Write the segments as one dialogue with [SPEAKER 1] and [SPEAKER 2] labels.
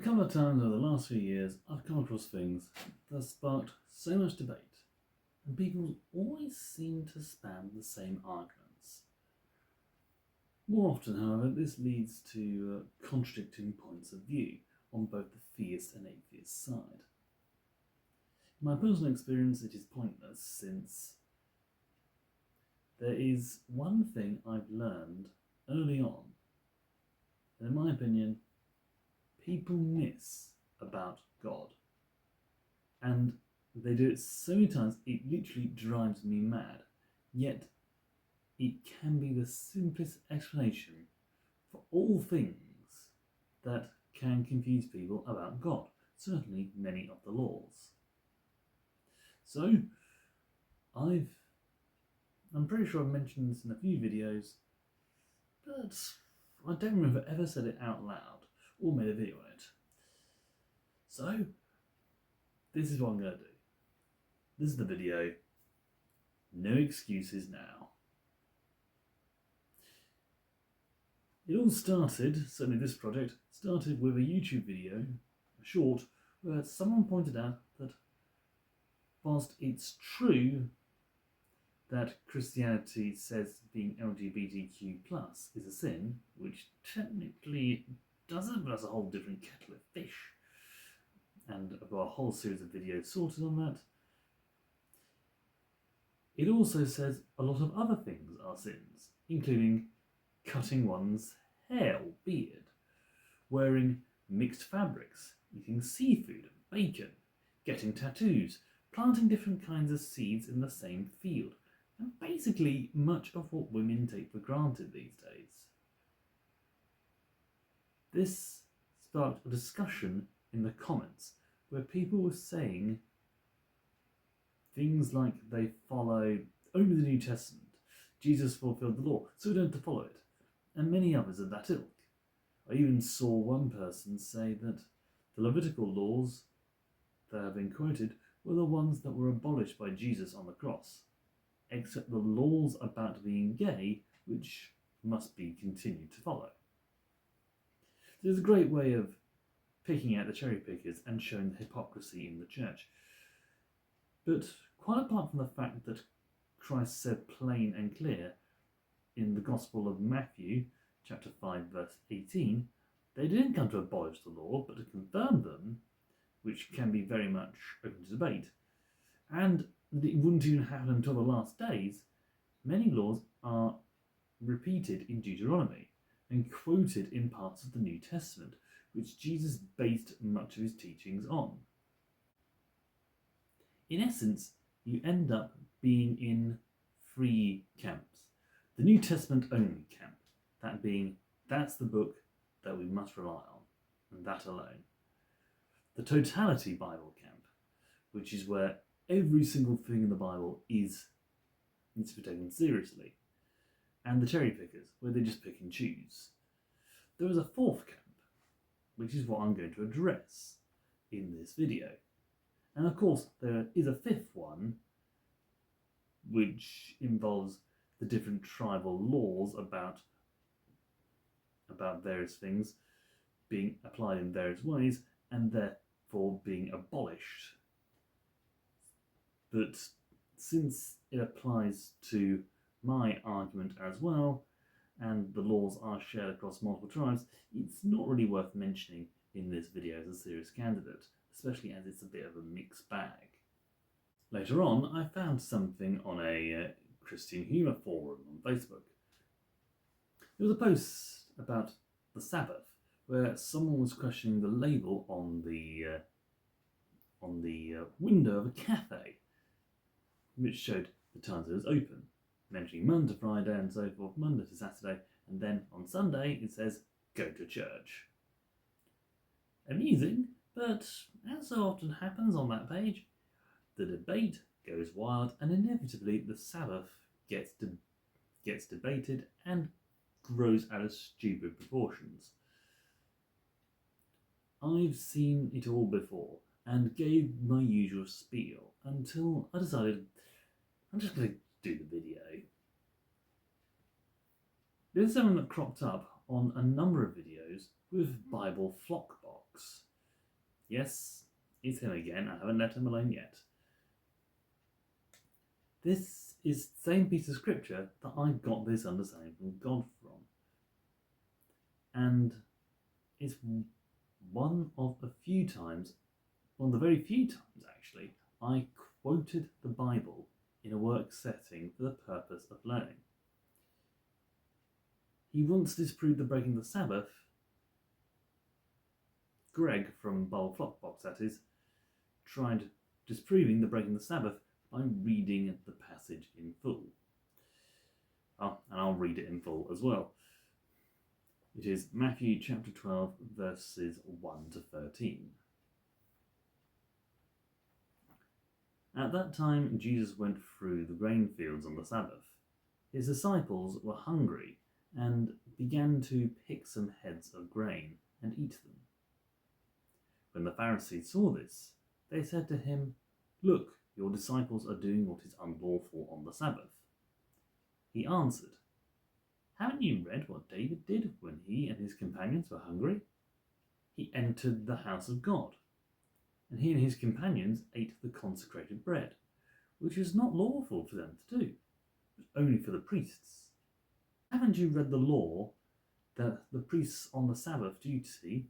[SPEAKER 1] couple of times over the last few years, I've come across things that sparked so much debate, and people always seem to spam the same arguments. More often, however, this leads to contradicting points of view on both the theist and atheist side. In my personal experience, it is pointless, since there is one thing I've learned early on, and in my opinion, people miss about God. And they do it so many times, it literally drives me mad. Yet, it can be the simplest explanation for all things that can confuse people about God, certainly many of the laws. So, I'm pretty sure I've mentioned this in a few videos, but I don't remember if I ever said it out loud or made a video on it. So, this is what I'm going to do. This is the video. No excuses now. It all started, certainly this project, started with a YouTube video, a short, where someone pointed out that whilst it's true that Christianity says being LGBTQ+ is a sin, which technically doesn't, but that's a whole different kettle of fish. And I've got a whole series of videos sorted on that. It also says a lot of other things are sins, including cutting one's hair or beard, wearing mixed fabrics, eating seafood and bacon, getting tattoos, planting different kinds of seeds in the same field, and basically much of what women take for granted these days. This sparked a discussion in the comments where people were saying things like they follow only the New Testament, Jesus fulfilled the law, so we don't have to follow it, and many others of that ilk. I even saw one person say that the Levitical laws that have been quoted were the ones that were abolished by Jesus on the cross, except the laws about being gay, which must be continued to follow. There's a great way of picking out the cherry pickers and showing the hypocrisy in the church. But quite apart from the fact that Christ said plain and clear in the Gospel of Matthew, chapter 5, verse 18, they didn't come to abolish the law, but to confirm them, which can be very much open to debate. And it wouldn't even happen until the last days. Many laws are repeated in Deuteronomy and quoted in parts of the New Testament, which Jesus based much of his teachings on. In essence, you end up being in three camps. The New Testament only camp, that being, that's the book that we must rely on, and that alone. The Totality Bible camp, which is where every single thing in the Bible needs to be taken seriously. And the cherry pickers, where they just pick and choose. There is a fourth camp, which is what I'm going to address in this video. And of course, there is a fifth one, which involves the different tribal laws about various things being applied in various ways, and therefore being abolished. But since it applies to my argument as well, and the laws are shared across multiple tribes, it's not really worth mentioning in this video as a serious candidate, especially as it's a bit of a mixed bag. Later on, I found something on a Christian humour forum on Facebook. There was a post about the Sabbath, where someone was questioning the label on the window of a cafe, which showed the times it was open, mentioning Monday to Friday and so forth, Monday to Saturday, and then on Sunday it says, go to church. Amusing, but as so often happens on that page, the debate goes wild, and inevitably the Sabbath gets debated and grows out of stupid proportions. I've seen it all before, and gave my usual spiel until I decided I'm just going to do the video. There's something that cropped up on a number of videos with Bible Flockbox, Yes, it's him again. I haven't let him alone yet. This is the same piece of scripture that I got this understanding from God from. And it's one of the very few times actually, I quoted the Bible in a work setting for the purpose of learning. He once disproved the breaking of the Sabbath. Greg from Bible Flock Box, that is, tried disproving the breaking of the Sabbath by reading the passage in full. And I'll read it in full as well. It is Matthew chapter 12, verses 1 to 13. At that time, Jesus went through the grain fields on the Sabbath. His disciples were hungry and began to pick some heads of grain and eat them. When the Pharisees saw this, they said to him, "Look, your disciples are doing what is unlawful on the Sabbath." He answered, "Haven't you read what David did when he and his companions were hungry? He entered the house of God, and he and his companions ate the consecrated bread, which is not lawful for them to do, but only for the priests. Haven't you read the law that the priests on the Sabbath duty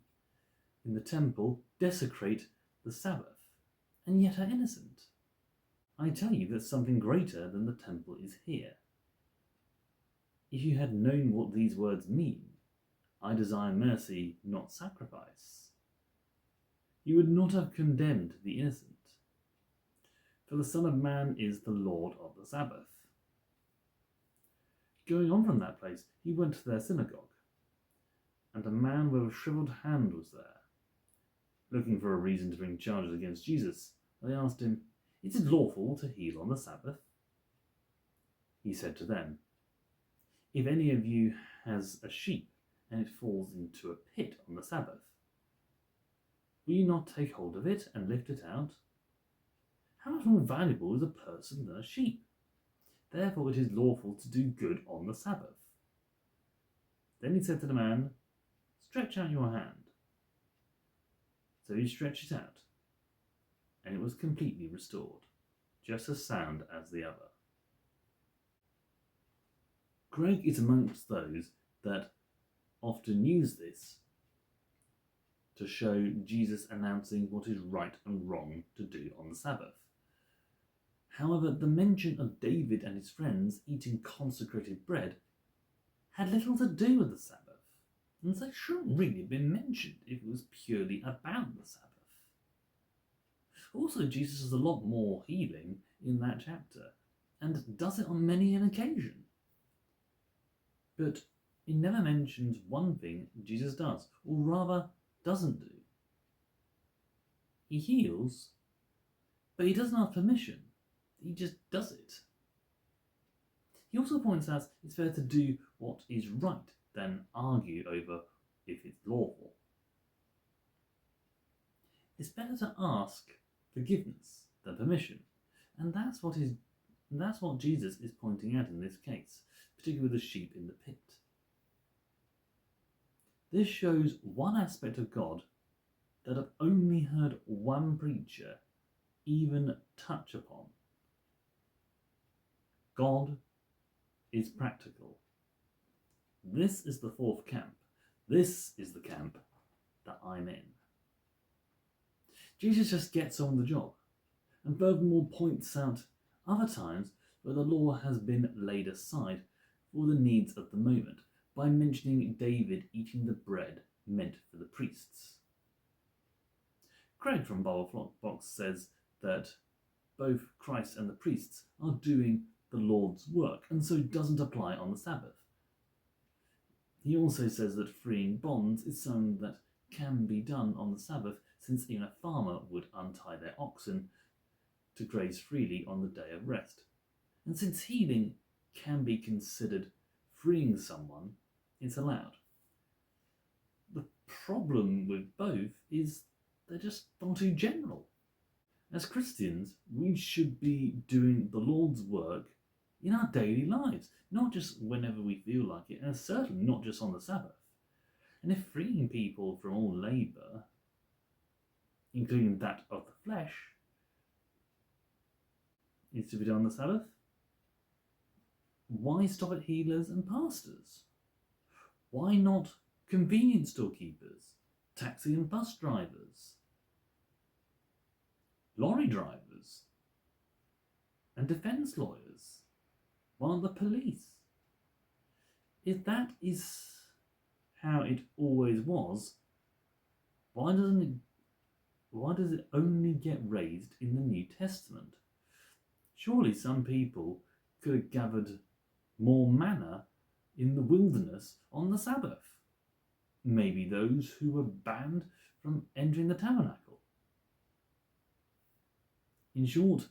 [SPEAKER 1] in the temple desecrate the Sabbath, and yet are innocent? I tell you that something greater than the temple is here. If you had known what these words mean, 'I desire mercy, not sacrifice,' you would not have condemned the innocent. For the Son of Man is the Lord of the Sabbath." Going on from that place, he went to their synagogue, and a man with a shriveled hand was there. Looking for a reason to bring charges against Jesus, they asked him, "Is it lawful to heal on the Sabbath?" He said to them, "If any of you has a sheep and it falls into a pit on the Sabbath, will you not take hold of it and lift it out? How much more valuable is a person than a sheep? Therefore it is lawful to do good on the Sabbath." Then he said to the man, "Stretch out your hand." So he stretched it out, and it was completely restored, just as sound as the other. Greg is amongst those that often use this to show Jesus announcing what is right and wrong to do on the Sabbath. However, the mention of David and his friends eating consecrated bread had little to do with the Sabbath, and so it shouldn't really have been mentioned if it was purely about the Sabbath. Also, Jesus does a lot more healing in that chapter, and does it on many an occasion. But it never mentions one thing Jesus does, or rather doesn't do. He heals, but he doesn't ask permission. He just does it. He also points out it's better to do what is right than argue over if it's lawful. It's better to ask forgiveness than permission, and that's what Jesus is pointing out in this case, particularly with the sheep in the pit. This shows one aspect of God that I've only heard one preacher even touch upon. God is practical. This is the fourth camp. This is the camp that I'm in. Jesus just gets on the job, and furthermore points out other times where the law has been laid aside for the needs of the moment by mentioning David eating the bread meant for the priests. Craig from Bible Flock Box says that both Christ and the priests are doing the Lord's work, and so doesn't apply on the Sabbath. He also says that freeing bonds is something that can be done on the Sabbath, since even a farmer would untie their oxen to graze freely on the day of rest. And since healing can be considered freeing someone, it's allowed. The problem with both is they're just far too general. As Christians, we should be doing the Lord's work in our daily lives, not just whenever we feel like it, and certainly not just on the Sabbath. And if freeing people from all labour including that of the flesh, is to be done on the Sabbath, why stop at healers and pastors? Why not convenience store keepers, taxi and bus drivers, lorry drivers, and defence lawyers? Why not the police? If that is how it always was, why does it only get raised in the New Testament? Surely some people could have gathered more manna in the wilderness on the Sabbath. Maybe those who were banned from entering the tabernacle. In short,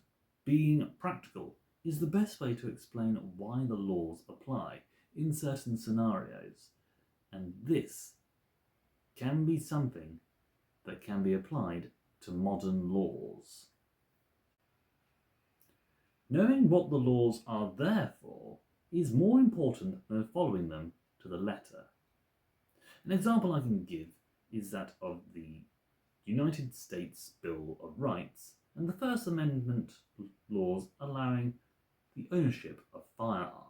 [SPEAKER 1] being practical is the best way to explain why the laws apply in certain scenarios, and this can be something that can be applied to modern laws. Knowing what the laws are there for is more important than following them to the letter. An example I can give is that of the United States Bill of Rights and the First Amendment laws allowing the ownership of firearms.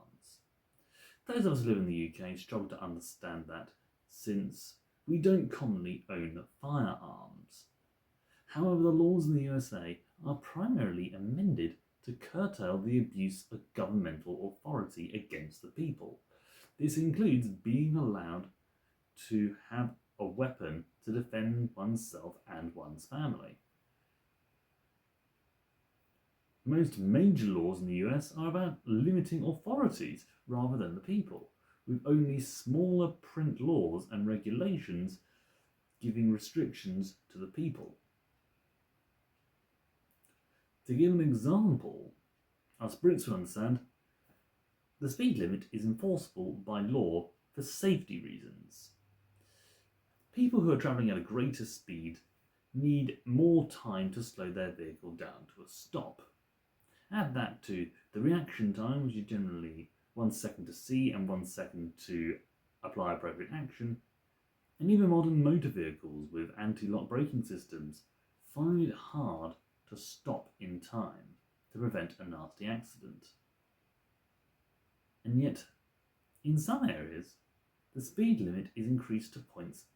[SPEAKER 1] Those of us who live in the UK struggle to understand that, since we don't commonly own firearms. However, the laws in the USA are primarily amended to curtail the abuse of governmental authority against the people. This includes being allowed to have a weapon to defend oneself and one's family. Most major laws in the US are about limiting authorities rather than the people, with only smaller print laws and regulations giving restrictions to the people. To give an example, us Brits will understand, the speed limit is enforceable by law for safety reasons. People who are travelling at a greater speed need more time to slow their vehicle down to a stop. Add that to the reaction time, which is generally 1 second to see and 1 second to apply appropriate action, and even modern motor vehicles with anti-lock braking systems find it hard to stop in time to prevent a nasty accident. And yet, in some areas, the speed limit is increased to points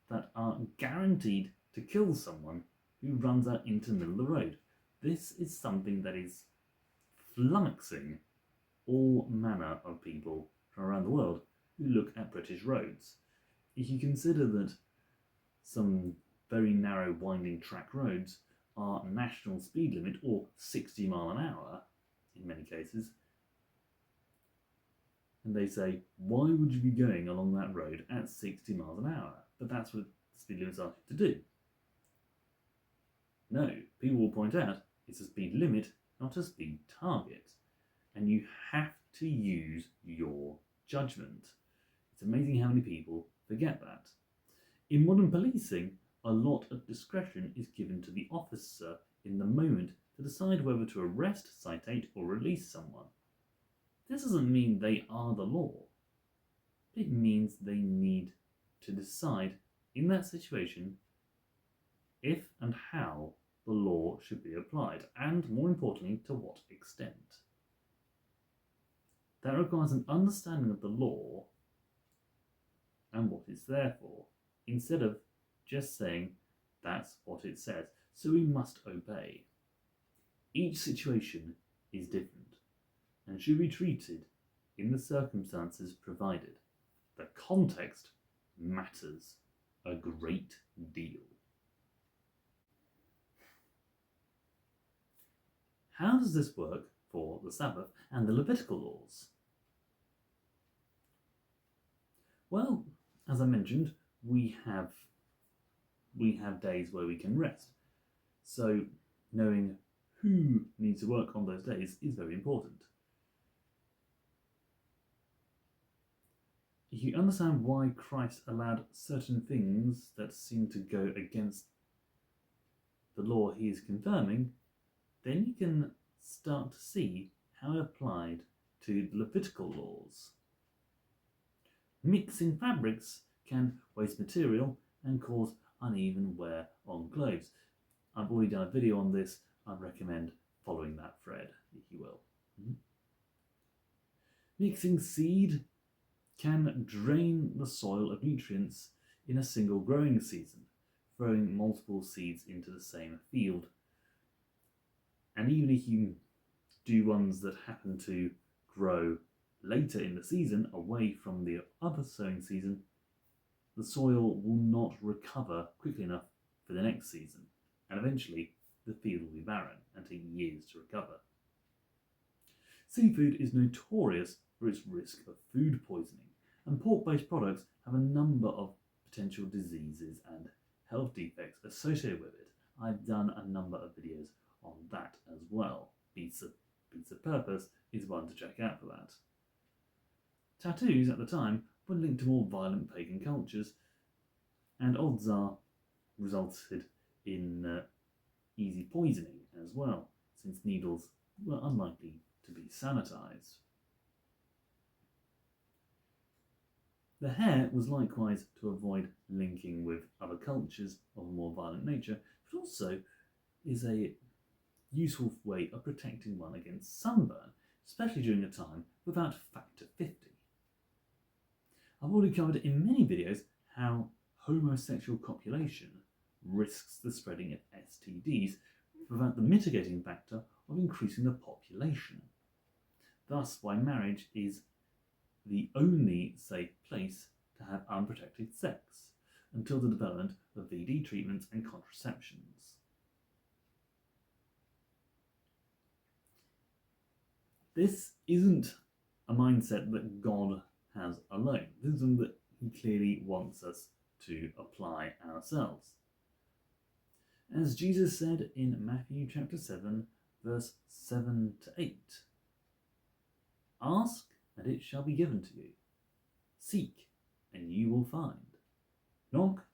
[SPEAKER 1] that are guaranteed to kill someone who runs out into the middle of the road. This is something that is flummoxing all manner of people from around the world who look at British roads. If you consider that some very narrow winding track roads are national speed limit, or 60 mile an hour in many cases, and they say, why would you be going along that road at 60 miles an hour? But that's what speed limits are to do. No, people will point out it's a speed limit, not a speed target, and you have to use your judgment. It's amazing how many people forget that. In modern policing, a lot of discretion is given to the officer in the moment to decide whether to arrest, citate, or release someone. This doesn't mean they are the law. It means they need to decide in that situation if and how the law should be applied, and more importantly, to what extent. That requires an understanding of the law and what it's there for, instead of just saying that's what it says, so we must obey. Each situation is different and should be treated in the circumstances provided. The context matters a great deal. How does this work for the Sabbath and the Levitical laws? Well, as I mentioned, we have days where we can rest. So knowing who needs to work on those days is very important. If you understand why Christ allowed certain things that seem to go against the law he is confirming, then you can start to see how it applied to the Levitical laws. Mixing fabrics can waste material and cause uneven wear on clothes. I've already done a video on this. I'd recommend following that thread, if you will. Mixing seed can drain the soil of nutrients in a single growing season, throwing multiple seeds into the same field. And even if you do ones that happen to grow later in the season, away from the other sowing season, the soil will not recover quickly enough for the next season, and eventually the field will be barren and take years to recover. Seafood is notorious for its risk of food poisoning, and pork-based products have a number of potential diseases and health defects associated with it. I've done a number of videos on that as well. Beats of Purpose is one to check out for that. Tattoos at the time were linked to more violent pagan cultures, and odds are resulted in easy poisoning as well, since needles were unlikely to be sanitized. The hair was likewise to avoid linking with other cultures of a more violent nature, but also is a useful way of protecting one against sunburn, especially during a time without factor 50. I've already covered in many videos how homosexual copulation risks the spreading of STDs without the mitigating factor of increasing the population. Thus, why marriage is the only safe place to have unprotected sex until the development of VD treatments and contraceptions. This isn't a mindset that God has alone. This is something that he clearly wants us to apply ourselves. As Jesus said in Matthew chapter 7, verse 7 to 8, "Ask, and it shall be given to you. Seek, and you will find. Knock,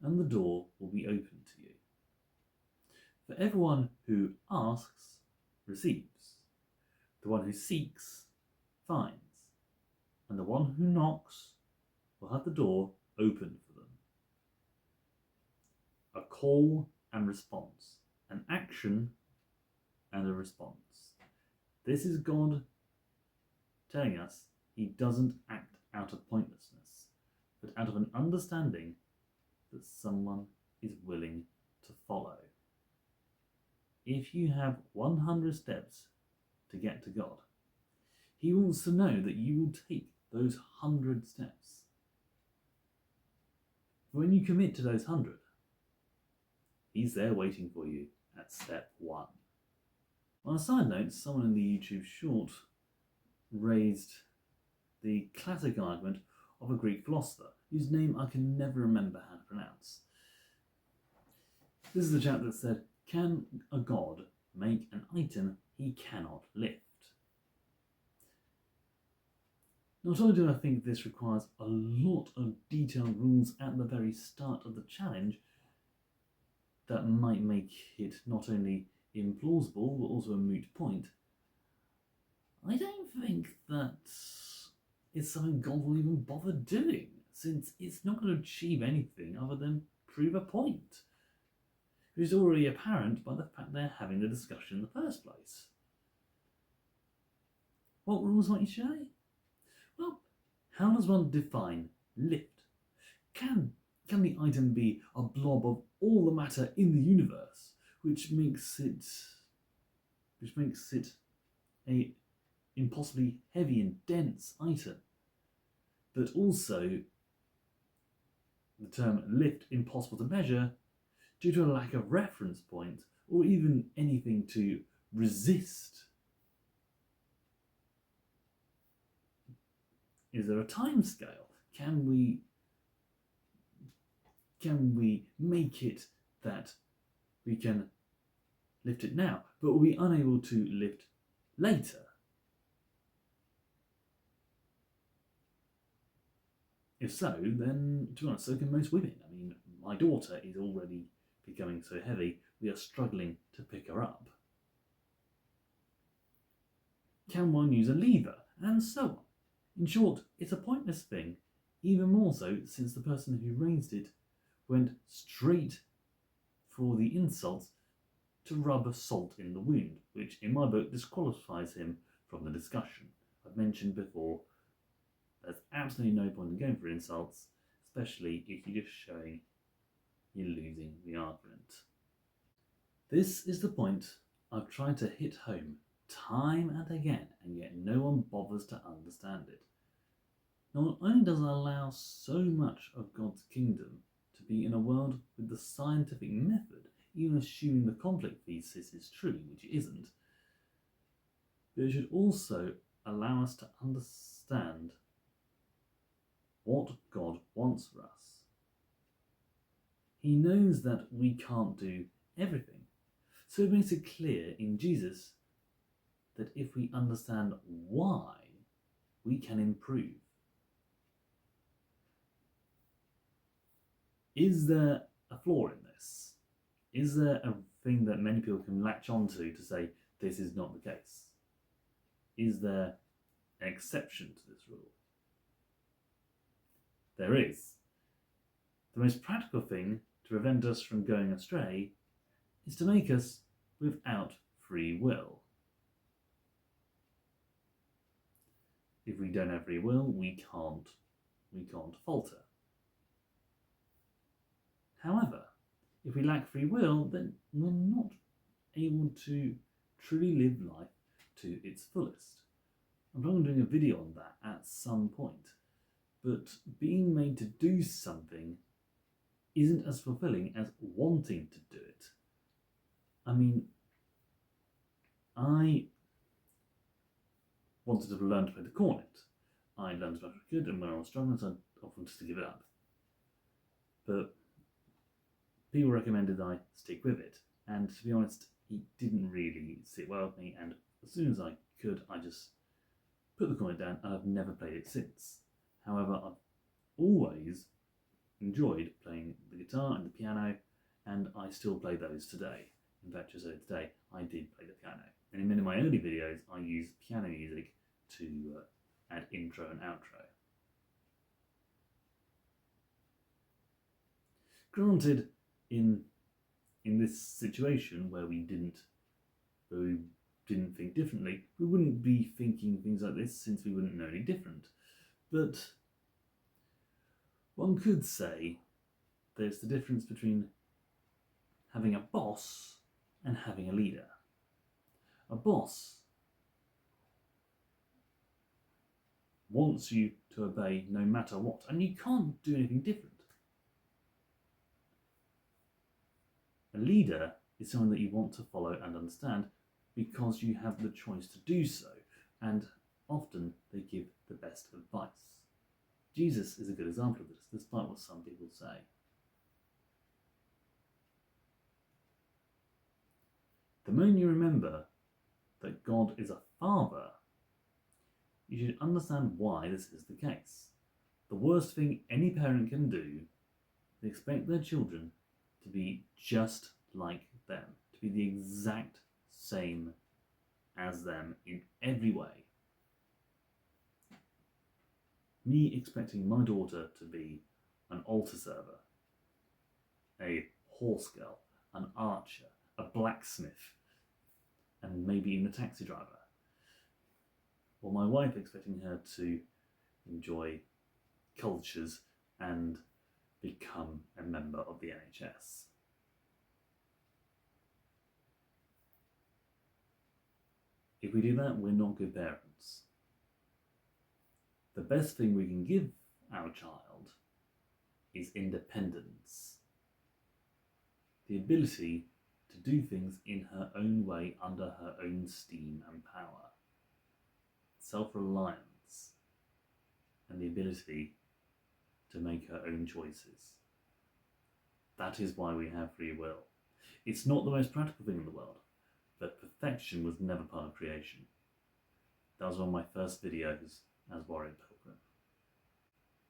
[SPEAKER 1] and the door will be opened to you. For everyone who asks receives. The one who seeks finds. And the one who knocks will have the door opened for them." A call and response, an action and a response. This is God telling us he doesn't act out of pointlessness, but out of an understanding that someone is willing to follow. If you have 100 steps to get to God, he wants to know that you will take those 100 steps. When you commit to those 100, he's there waiting for you at step 1. On a side note, someone in the YouTube short raised the classic argument of a Greek philosopher whose name I can never remember how to pronounce. This is the chap that said, "Can a god make an item he cannot lift?" Not only do I think this requires a lot of detailed rules at the very start of the challenge that might make it not only implausible but also a moot point, I don't think that it's something God will even bother doing, since it's not going to achieve anything other than prove a point, which is already apparent by the fact they're having the discussion in the first place. What rules might you say? Well, how does one define lift? Can the item be a blob of all the matter in the universe, which makes it a impossibly heavy and dense item, but also the term lift impossible to measure due to a lack of reference point or even anything to resist? Is there a time scale? Can we make it that we can lift it now, but we'll be unable to lift later? If so, then, to be honest, so can most women. I mean, my daughter is already becoming so heavy, we are struggling to pick her up. Can one use a lever? And so on. In short, it's a pointless thing, even more so since the person who raised it went straight for the insults to rub salt in the wound, which in my book disqualifies him from the discussion. I've mentioned before, there's absolutely no point in going for insults, especially if you're just showing you're losing the argument. This is the point I've tried to hit home time and again, and yet no one bothers to understand it. Not only does it allow so much of God's kingdom to be in a world with the scientific method, even assuming the conflict thesis is true, which it isn't, but it should also allow us to understand what God wants for us. He knows that we can't do everything, so it makes it clear in Jesus that if we understand why, we can improve. Is there a flaw in this? Is there a thing that many people can latch onto to say this is not the case? Is there an exception to this rule? There is. The most practical thing to prevent us from going astray is to make us without free will. If we don't have free will, we can't falter. However, if we lack free will, then we're not able to truly live life to its fullest. I'm probably doing a video on that at some point, but being made to do something isn't as fulfilling as wanting to do it. I mean, I wanted to learn to play the cornet. I learned as much as I could, and when I was struggling, so I often just to give it up. But people recommended I stick with it, and to be honest, it didn't really sit well with me, and as soon as I could, I just put the cornet down, and I've never played it since. However, I've always enjoyed playing the guitar and the piano, and I still play those today. In fact, just today, I did play the piano. And in many of my early videos, I use piano music to add intro and outro. Granted, in this situation where we didn't think differently, we wouldn't be thinking things like this since we wouldn't know any different. But one could say there's the difference between having a boss and having a leader. A boss wants you to obey no matter what, and you can't do anything different. A leader is someone that you want to follow and understand because you have the choice to do so, and often they give the best advice. Jesus is a good example of this, despite what some people say. The moment you remember that God is a father, you should understand why this is the case. The worst thing any parent can do is expect their children to be just like them, to be the exact same as them in every way. Me expecting my daughter to be an altar server, a horse girl, an archer, a blacksmith, and maybe even a taxi driver. Or my wife expecting her to enjoy cultures and become a member of the NHS. If we do that, we're not good parents. The best thing we can give our child is independence. The ability to do things in her own way under her own steam and power. Self-reliance, and the ability to make her own choices. That is why we have free will. It's not the most practical thing in the world, but perfection was never part of creation. That was one of my first videos as Warrior Pilgrim.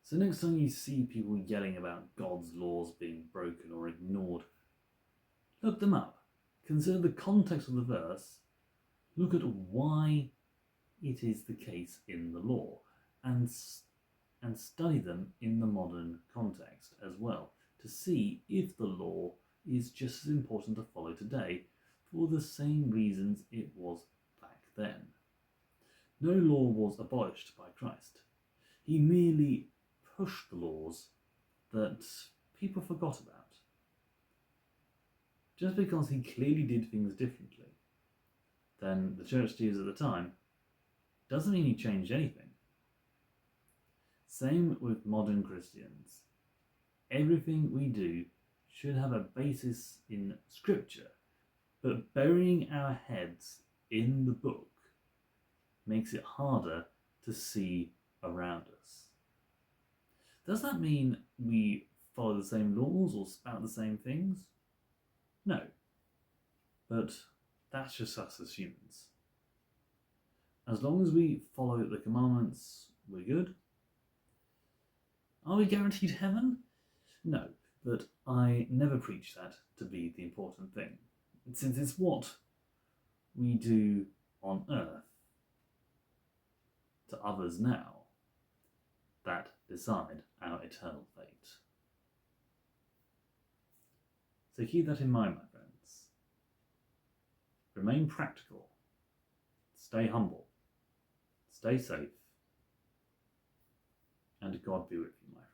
[SPEAKER 1] So next time you see people yelling about God's laws being broken or ignored, look them up. Consider the context of the verse. Look at why it is the case in the law, and study them in the modern context as well, to see if the law is just as important to follow today for the same reasons it was back then. No law was abolished by Christ. He merely pushed the laws that people forgot about. Just because he clearly did things differently than the church leaders at the time doesn't mean he changed anything. Same with modern Christians. Everything we do should have a basis in Scripture, but burying our heads in the book makes it harder to see around us. Does that mean we follow the same laws or spout the same things? No. But that's just us as humans. As long as we follow the commandments, we're good. Are we guaranteed heaven? No, but I never preach that to be the important thing, since it's what we do on earth to others now that decide our eternal fate. So keep that in mind, my friends. Remain practical. Stay humble. Stay safe. And God be with you, my friends.